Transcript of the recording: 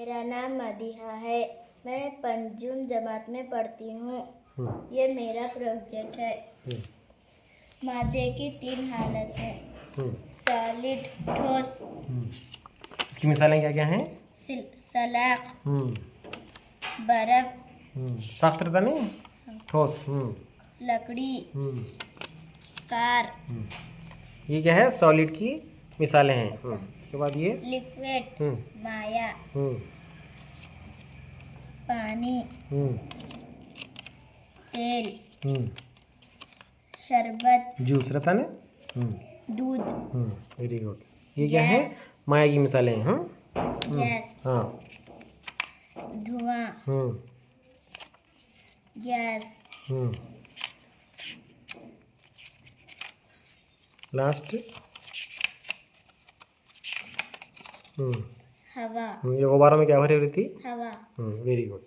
मेरा नाम मदीहा है। मैं पंचम जमात में पढ़ती हूँ। ये मेरा प्रोजेक्ट है। मादे की 3 हालत है। सॉलिड, ठोस। इसकी मिसालें क्या क्या हैं? सलाख, बर्फ, सख्त रहता नहीं, ठोस। लकड़ी, कार। ये क्या है? सॉलिड की मिसालें हैं। उसके बाद ये लिक्विड, माया, पानी, तेल, शरबत, जूस रहता ना, दूध, वेरी गुड। ये क्या है? माया की मिसालें हैं। गैस, हाँ, धुआं, गैस, लास्ट हवा। ये गुब्बारों में क्या भरी हुई थी? हवा। Very good.